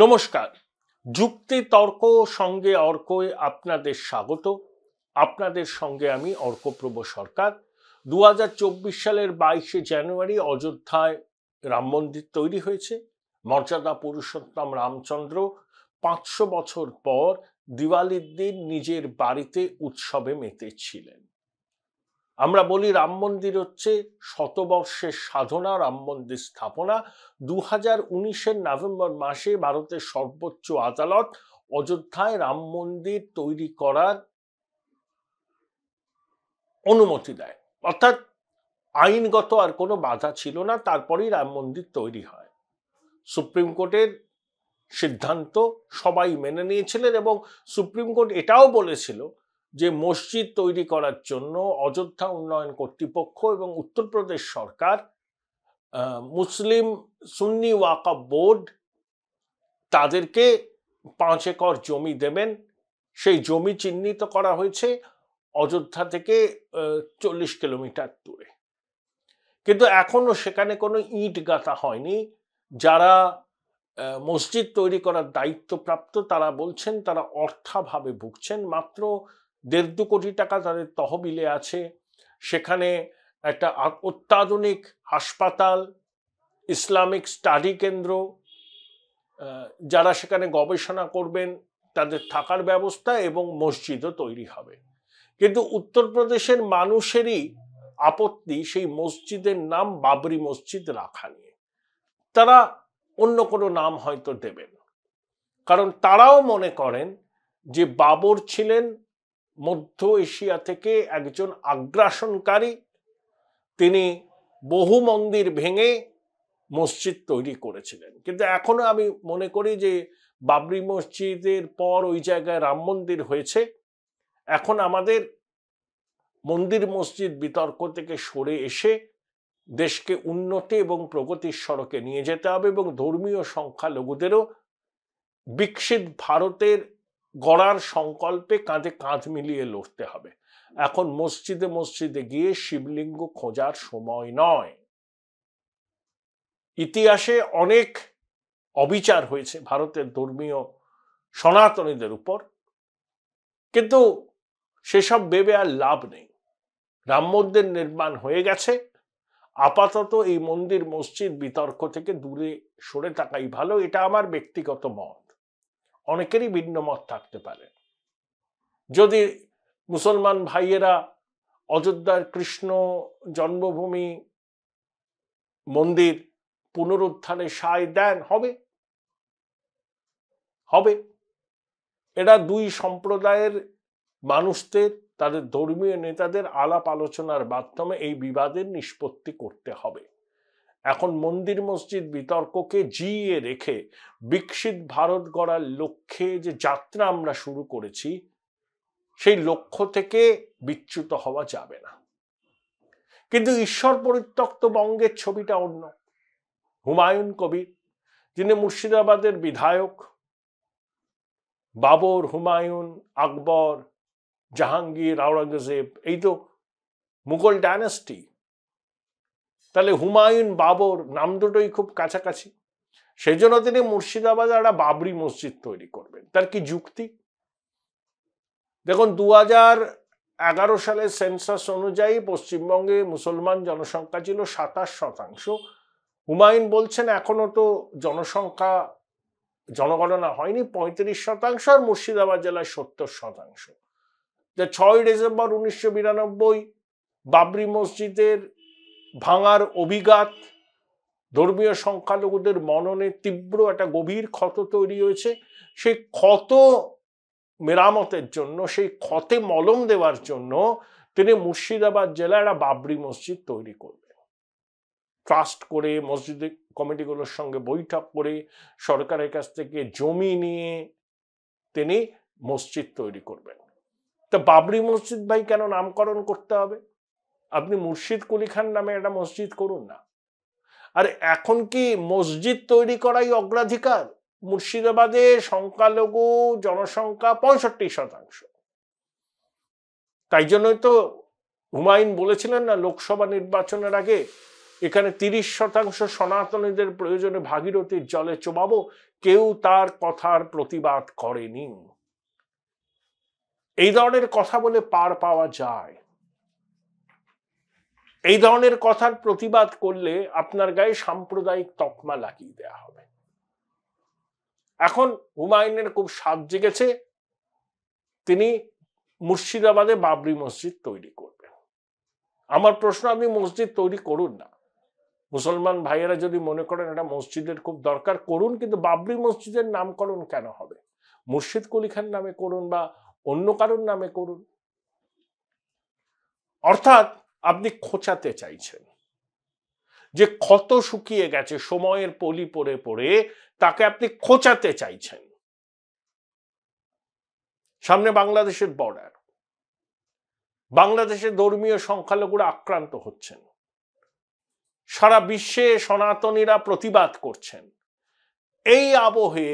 নমস্কার। যুক্তি তর্ক সঙ্গে অর্কয় আপনাদের স্বাগত। আপনাদের সঙ্গে আমি অর্কপ্রভ সরকার। 2024 সালের 22শে জানুয়ারি অযোধ্যায় রাম মন্দির তৈরি হয়েছে। মর্যাদা পুরুষোত্তম রামচন্দ্র 500 বছর পর দিওয়ালির দিন নিজের বাড়িতে উৎসবে মেতেছিলেন। আমরা বলি রাম মন্দির হচ্ছে শতবর্ষের সাধনা, রাম মন্দির স্থাপনা। 2019-এর নভেম্বর মাসে ভারতের সর্বোচ্চ আদালত অযোধ্যায় রাম মন্দির তৈরি করার অনুমতি দেয়, অর্থাৎ আইনগত আর কোনো বাধা ছিল না। তারপরেই রাম মন্দির তৈরি হয়। সুপ্রিম কোর্টের সিদ্ধান্ত সবাই মেনে নিয়েছিলেন এবং সুপ্রিম কোর্ট এটাও বলেছিল যে মসজিদ তৈরি করার জন্য অযোধ্যা উন্নয়ন কর্তৃপক্ষ এবং উত্তরপ্রদেশ সরকার মুসলিম সুন্নি ওয়াকফ বোর্ড তাদেরকে 5 একর জমি দেবেন। সেই জমি চিহ্নিত করা হয়েছে অযোধ্যা থেকে 40 কিলোমিটার দূরে, কিন্তু এখনো সেখানে কোনো ইট গাঁথা হয়নি। যারা মসজিদ তৈরি করার দায়িত্বপ্রাপ্ত তারা বলছেন তারা অর্থাভাবে ভুগছেন। মাত্র 1.5-2 কোটি টাকা তাদের তহবিলে আছে। সেখানে একটা অত্যাধুনিক হাসপাতাল, ইসলামিক স্টাডি কেন্দ্র, যারা সেখানে গবেষণা করবেন তাদের থাকার ব্যবস্থা এবং মসজিদও তৈরি হবে। কিন্তু উত্তরপ্রদেশের মানুষেরই আপত্তি সেই মসজিদের নাম বাবরি মসজিদ রাখা নিয়ে। তারা অন্য কোনো নাম হয়তো দেবেন, কারণ তারাও মনে করেন যে বাবর ছিলেন মধ্য এশিয়া থেকে একজন আগ্রাসনকারী। তিনি বহু মন্দির ভেঙে মসজিদ তৈরি করেছিলেন। কিন্তু এখনো আমি মনে করি যে বাবরি মসজিদের পর ওই জায়গায় রাম মন্দির হয়েছে। এখন আমাদের মন্দির মসজিদ বিতর্ক থেকে সরে এসে দেশকে উন্নতি এবং প্রগতির সড়কে নিয়ে যেতে হবে এবং ধর্মীয় সংখ্যালঘুদেরও বিকশিত ভারতের গড়ার সংকল্পে কাঁধে কাঁধ মিলিয়ে লড়তে হবে। এখন মসজিদে মসজিদে গিয়ে শিবলিঙ্গ খোঁজার সময় নয়। ইতিহাসে অনেক অবিচার হয়েছে ভারতের ধর্মীয় সনাতনীদের উপর, কিন্তু সেসব ভেবে আর লাভ নেই। রাম মন্দির নির্মাণ হয়ে গেছে। আপাতত এই মন্দির মসজিদ বিতর্ক থেকে দূরে সরে থাকাই ভালো। এটা আমার ব্যক্তিগত মত, অনেকেরই ভিন্ন মত থাকতে পারে। যদি মুসলমান ভাইয়েরা অযোধ্যার কৃষ্ণ জন্মভূমি মন্দির পুনরুদ্ধারে সায় দেন, হবে। এরা দুই সম্প্রদায়ের মানুষদের, তাদের ধর্মীয় নেতাদের আলাপ আলোচনার মাধ্যমে এই বিবাদের নিষ্পত্তি করতে হবে। এখন মন্দির মসজিদ বিতর্ককে জিইয়ে রেখে বিকশিত ভারত গড়ার লক্ষ্যে যে যাত্রা আমরা শুরু করেছি সেই লক্ষ্য থেকে বিচ্যুত হওয়া যাবে না। কিন্তু ঈশ্বর পরিত্যক্ত বঙ্গের ছবিটা অন্য। হুমায়ুন কবির, যিনি মুর্শিদাবাদের বিধায়ক, বাবর, হুমায়ুন, আকবর, জাহাঙ্গীর, আওরঙ্গজেব, এই তো মুঘল ডায়নাস্টি। তাহলে হুমায়ুন বাবর নাম দুটোই খুব কাছাকাছি। সেই জন্য তিনি মুর্শিদাবাদে একটা বাবরি মসজিদ তৈরি করবেন। তার কি যুক্তি? দেখুন, 2011 সালের সেন্সাস অনুযায়ী পশ্চিমবঙ্গে মুসলমান জনসংখ্যা ছিল 27%। হুমায়ুন বলছেন এখনো তো জনগণনা হয়নি, 35%, আর মুর্শিদাবাদ জেলায় 70%। 6 ডিসেম্বর 1992 বাবরি মসজিদের ভাঙার অভিঘাত ধর্মীয় সংখ্যালঘুদের মননে তীব্র একটা গভীর ক্ষত তৈরি হয়েছে। সেই ক্ষত মেরামতের জন্য, সেই ক্ষতে মলম দেওয়ার জন্য তিনি মুর্শিদাবাদ জেলায় একটা বাবরি মসজিদ তৈরি করবেন। ট্রাস্ট করে, মসজিদ কমিটিগুলোর সঙ্গে বৈঠক করে, সরকারের কাছ থেকে জমি নিয়ে তিনি মসজিদ তৈরি করবেন। তা বাবরি মসজিদ ভাই কেন নামকরণ করতে হবে? আপনি মুর্শিদ কুলি খান নামে একটা মসজিদ করুন না। আর এখন কি মসজিদ তৈরি করাই অগ্রাধিকার? মুর্শিদাবাদে সংখ্যালঘু জনসংখ্যা 65%। তাই জন্যই তো হুমায়ুন বলেছিলেন না লোকসভা নির্বাচনের আগে এখানে 30% সনাতনীদের প্রয়োজনে ভাগীরথীর জলে চোবাবো, কেউ তার কথার প্রতিবাদ করেনি। এই ধরনের কথা বলে পার পাওয়া যায়। এই ধরনের কথার প্রতিবাদ করলে আপনার গায়ে সাম্প্রদায়িক তকমা লাগিয়ে দেওয়া হবে। এখন হুমায়ুনের খুব সাধ জেগেছে, তিনি মুর্শিদাবাদে বাবরি মসজিদ তৈরি করবেন। আমার প্রশ্ন, আপনি মসজিদ তৈরি করুন না, মুসলমান ভাইয়েরা যদি মনে করেন এটা মসজিদের খুব দরকার করুন, কিন্তু বাবরি মসজিদের নামকরণ কেন হবে? মুর্শিদ কুলি খান নামে করুন বা অন্য কারোর নামে করুন। অর্থাৎ আপনি খোঁচাতে চাইছেন যে ক্ষত শুকিয়ে গেছে সময়ের পলি পড়ে পড়ে, তাকে আপনি খোঁচাতে চাইছেন। সামনে বাংলাদেশের বর্ডার, বাংলাদেশে ধর্মীয় সংখ্যালঘুরা আক্রান্ত হচ্ছেন, সারা বিশ্বে সনাতনীরা প্রতিবাদ করছেন। এই আবহে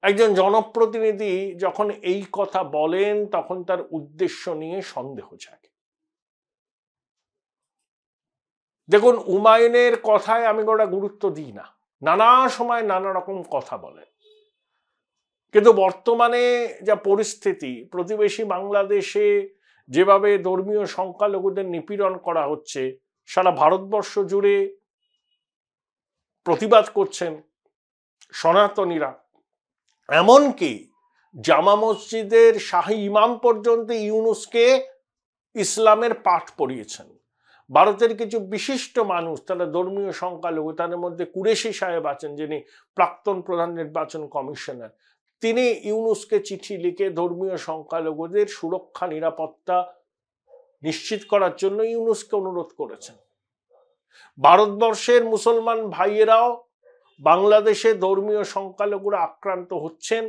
একজন জনপ্রতিনিধি যখন এই কথা বলেন, তখন তার উদ্দেশ্য নিয়ে সন্দেহ জাগে। দেখুন, হুমায়ুনের কথায় আমি ওটা গুরুত্ব দিই না, নানা সময় নানা রকম কথা বলেন, কিন্তু বর্তমানে যা পরিস্থিতি, প্রতিবেশী বাংলাদেশে যেভাবে ধর্মীয় সংখ্যালঘুদের নিপীড়ন করা হচ্ছে, সারা ভারতবর্ষ জুড়ে প্রতিবাদ করছেন সনাতনীরা। এমনকি জামা মসজিদের শাহী ইমাম পর্যন্ত ইউনুসকে ইসলামের পাঠ পড়িয়েছেন। ভারতের কিছু বিশিষ্ট মানুষ, তারা ধর্মীয় সংখ্যালঘু, তাদের মধ্যে কুরেশি সাহেব আছেন, যিনি প্রাক্তন প্রধান নির্বাচন কমিশনার, তিনি ইউনুসকে চিঠি লিখে ধর্মীয় সংখ্যালঘুদের সুরক্ষা নিরাপত্তা নিশ্চিত করার জন্য ইউনুসকে অনুরোধ করেছেন। ভারতবর্ষের মুসলমান ভাইয়েরাও বাংলাদেশে ধর্মীয় সংখ্যালঘুরা আক্রান্ত হচ্ছেন,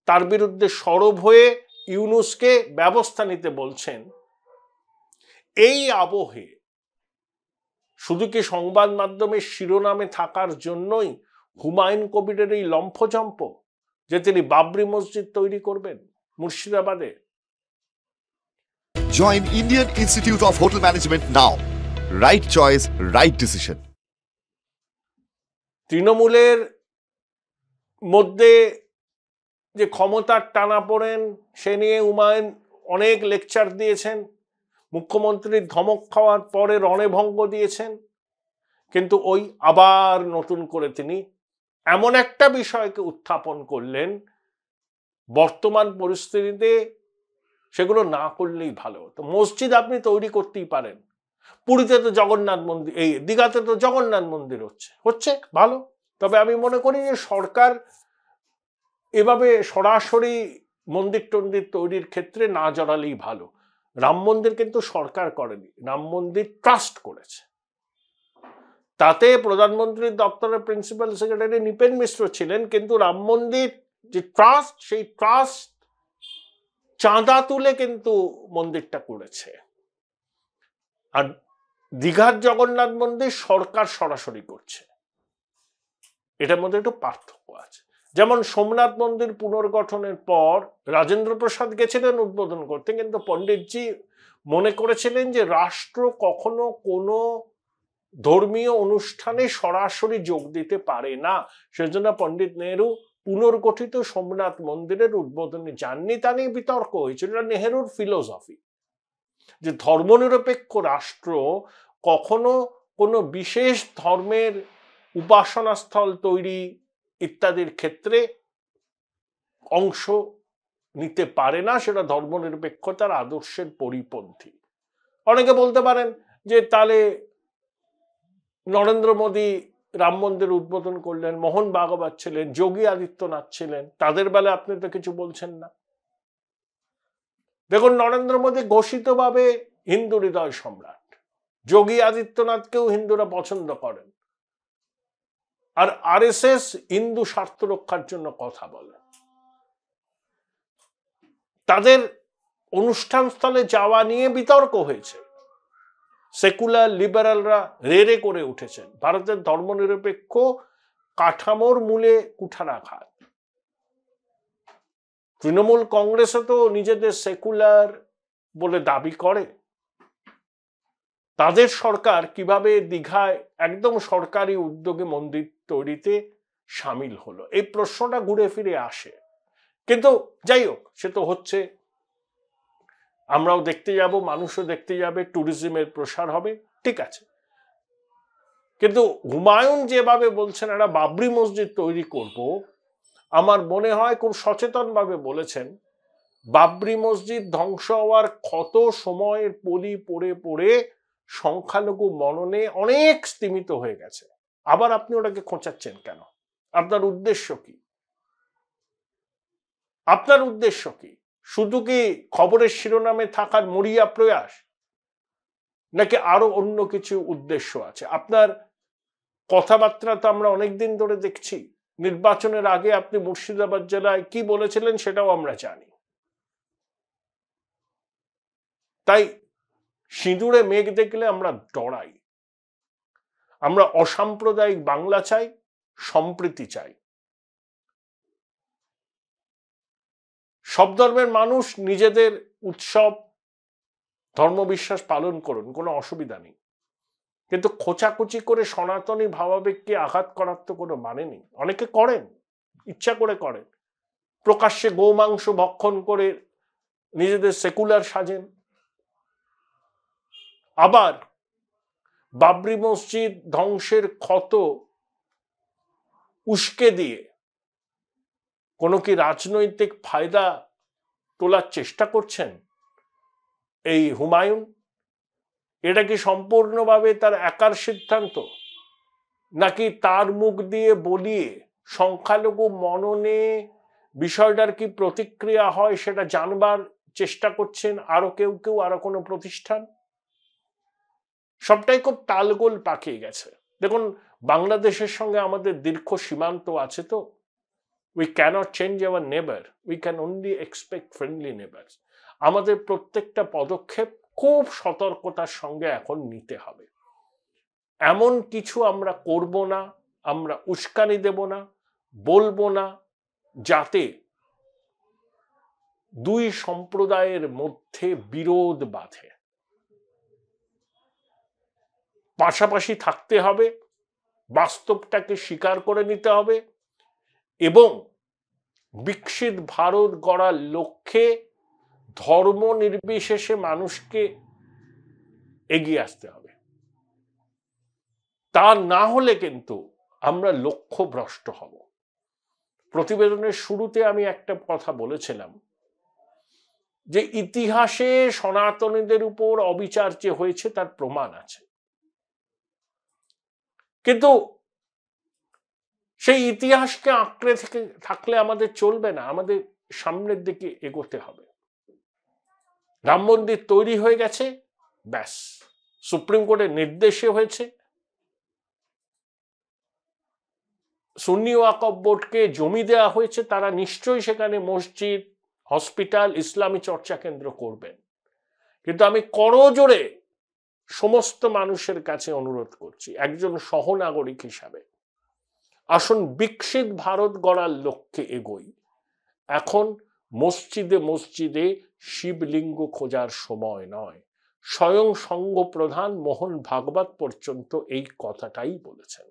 তার বিরুদ্ধে সরব হয়ে ইউনুসকে ব্যবস্থা নিতে বলছেন। এই আবহে শুধু কি সংবাদ মাধ্যমের শিরোনামে থাকার জন্যই হুমায়ুন কবিরের এই লম্ফজম্প যে তিনি বাবরি মসজিদ তৈরি করবেন মুর্শিদাবাদে? Join Indian Institute of Hotel Management now. Right choice, right decision. তৃণমূলের মধ্যে যে ক্ষমতার টানাপোড়েন, সে নিয়ে হুমায়ুন অনেক লেকচার দিয়েছেন, মুখ্যমন্ত্রীর ধমক খাওয়ার পরে রণভঙ্গ দিয়েছেন, কিন্তু ওই আবার নতুন করে তিনি এমন একটা বিষয়কে উত্থাপন করলেন, বর্তমান পরিস্থিতিতে সেগুলো না করলেই ভালো হতো। মসজিদ আপনি তৈরি করতেই পারেন, পুরীতে তো জগন্নাথ মন্দির, এই দীঘাতে তো জগন্নাথ মন্দির হচ্ছে ভালো। তবে আমি মনে করি যে সরকার এভাবে সরাসরি মন্দির টন্দির তৈরির ক্ষেত্রে না জড়ালেই ভালো। রাম মন্দির কিন্তু সরকার করেনি, রাম মন্দির ট্রাস্ট করেছে। তাতে প্রধানমন্ত্রীর দপ্তরের প্রিন্সিপাল সেক্রেটারি নৃপেন মিশ্র ছিলেন, কিন্তু রাম মন্দির যে ট্রাস্ট, সেই ট্রাস্ট চাঁদা তুলে কিন্তু মন্দিরটা করেছে। আর দীঘার জগন্নাথ মন্দির সরকার সরাসরি করছে, এটার মধ্যে একটু পার্থক্য আছে। যেমন সোমনাথ মন্দির পুনর্গঠনের পর রাজেন্দ্র প্রসাদ গেছিলেন উদ্বোধন করতে, কিন্তু পণ্ডিতজি মনে করেছিলেন যে রাষ্ট্র কখনো কোনো ধর্মীয় অনুষ্ঠানে সরাসরি যোগ দিতে পারে না, সেজন্য পণ্ডিত নেহেরু পুনর্গঠিত সোমনাথ মন্দিরের উদ্বোধনে যাননি। তা নিয়ে বিতর্ক হয়েছিল। নেহেরুর ফিলোসফি যে ধর্মনিরপেক্ষ রাষ্ট্র কখনো কোনো বিশেষ ধর্মের উপাসনাস্থল তৈরি ইত্যাদির ক্ষেত্রে অংশ নিতে পারে না, সেটা ধর্মনিরপেক্ষতার আদর্শের পরিপন্থী। অনেকে বলতে পারেন যে তাহলে নরেন্দ্র মোদী রাম মন্দির উদ্বোধন করলেন, মোহন ভাগবত ছিলেন, যোগী আদিত্যনাথ ছিলেন, তাদের বেলা আপনি তো কিছু বলছেন না। দেখুন, নরেন্দ্র মোদী ঘোষিতভাবে হিন্দু হৃদয় সম্রাট, যোগী আদিত্যনাথকেও হিন্দুরা পছন্দ করেন, আর আরএসএস হিন্দু স্বার্থ রক্ষার জন্য কথা বলে। তাদের অনুষ্ঠান স্থলে যাওয়া নিয়ে বিতর্ক হয়েছে, সেকুলার লিবারালরা রেড়ে করে উঠেছেন। ভারতের ধর্মনিরপেক্ষ কাঠামোর মূলে কুঠারাঘাত। তৃণমূল কংগ্রেসও তো নিজেদের সেকুলার বলে দাবি করে, তাদের সরকার কিভাবে দীঘায় একদম সরকারি উদ্যোগে মন্দির তৈরিতে সামিল হলো, এই প্রশ্নটা ঘুরে ফিরে আসে। কিন্তু যাই হোক, সে তো হচ্ছে, আমরাও দেখতে যাব, মানুষও দেখতে যাবে, ট্যুরিজমের প্রসার হবে, ঠিক আছে। কিন্তু হুমায়ুন যেভাবে বলছেন একটা বাবরি মসজিদ তৈরি করব, আমার মনে হয় খুব সচেতনভাবে বলেছেন। বাবরি মসজিদ ধ্বংস হওয়ার ক্ষত সময়ের পলি পড়ে পড়ে সংখ্যালঘু মননে অনেক স্তিমিত হয়ে গেছে। আবার আপনি ওটাকে খোঁচাচ্ছেন কেন? আপনার উদ্দেশ্য কি? আপনার উদ্দেশ্য কি? শুধু কি খবরের শিরোনামে থাকার মরিয়া প্রয়াস, নাকি আরো অন্য কিছু উদ্দেশ্য আছে? আপনার কথাবার্তা তো আমরা অনেকদিন ধরে দেখছি। নির্বাচনের আগে আপনি মুর্শিদাবাদ জেলায় কি বলেছিলেন সেটাও আমরা জানি। তাই সিঁদুরে মেঘ দেখলে আমরা ডরাই। আমরা অসাম্প্রদায়িক বাংলা চাই, সম্প্রীতি চাই। সব ধর্মের মানুষ নিজেদের উৎসব ধর্মবিশ্বাস পালন করুন, কোনো অসুবিধা নেই। কিন্তু খোঁচাখুচি করে সনাতনী ভাবাবেগকে আঘাত করার তো কোনো মানে নেই। অনেকে করেন, ইচ্ছা করে করেন, প্রকাশ্যে গোমাংস ভক্ষণ করে নিজেদের সেকুলার সাজেন। আবার বাবরি মসজিদ ধ্বংসের ক্ষত উস্কে দিয়ে কোনো কি রাজনৈতিক ফায়দা তোলার চেষ্টা করছেন এই হুমায়ুন? এটা কি সম্পূর্ণভাবে তার একার সিদ্ধান্ত, নাকি তার মুখ দিয়ে বলিয়ে সংখ্যালঘু মননে বিষয়টার কি প্রতিক্রিয়া হয় সেটা জানবার চেষ্টা করছেন আরো কেউ কেউ, আরো কোনো প্রতিষ্ঠান? সবটাই খুব তালগোল পাকিয়ে গেছে। দেখুন, বাংলাদেশের সঙ্গে আমাদের দীর্ঘ সীমান্ত আছে, তো we cannot change our neighbor, we can only expect friendly neighbors. আমাদের প্রত্যেকটা পদক্ষেপ খুব সতর্কতার সঙ্গে এখন নিতে হবে। এমন কিছু আমরা করব না, আমরা উস্কানি দেব না, বলবো না, যাতে দুই সম্প্রদায়ের মধ্যে বিরোধ বাধে। পাশাপাশি থাকতে হবে, বাস্তবটাকে স্বীকার করে নিতে হবে এবং বিকশিত ভারত গড়ার লক্ষ্যে ধর্ম নির্বিশেষে মানুষকে এগিয়ে আসতে হবে। তা না হলে কিন্তু আমরা লক্ষ্যভ্রষ্ট হব। প্রতিবেদনের শুরুতে আমি একটা কথা বলেছিলাম যে ইতিহাসে সনাতনীদের উপর অবিচার যে হয়েছে তার প্রমাণ আছে, কিন্তু সেই ইতিহাসকে আঁকড়ে থাকলে আমাদের চলবে না, আমাদের সামনের দিকে এগোতে হবে। রাম মন্দির তৈরি হয়ে গেছে, ব্যাস, সুপ্রিম কোর্টের নির্দেশে হয়েছে। সুন্নি ওয়াকফ বোর্ডকে জমি দেওয়া হয়েছে, তারা নিশ্চয়ই সেখানে মসজিদ, হসপিটাল, ইসলামী চর্চা কেন্দ্র করবেন। কিন্তু আমি করজোড়ে সমস্ত মানুষের কাছে অনুরোধ করছি, একজন সহনাগরিক হিসাবে, আসুন বিকশিত ভারত গড়ার লক্ষ্যে এগোই। এখন মসজিদে মসজিদে শিবলিঙ্গ খোঁজার সময় নয়। স্বয়ং সংঘ প্রধান মোহন ভাগবত পর্যন্ত এই কথাটাই বলেছেন।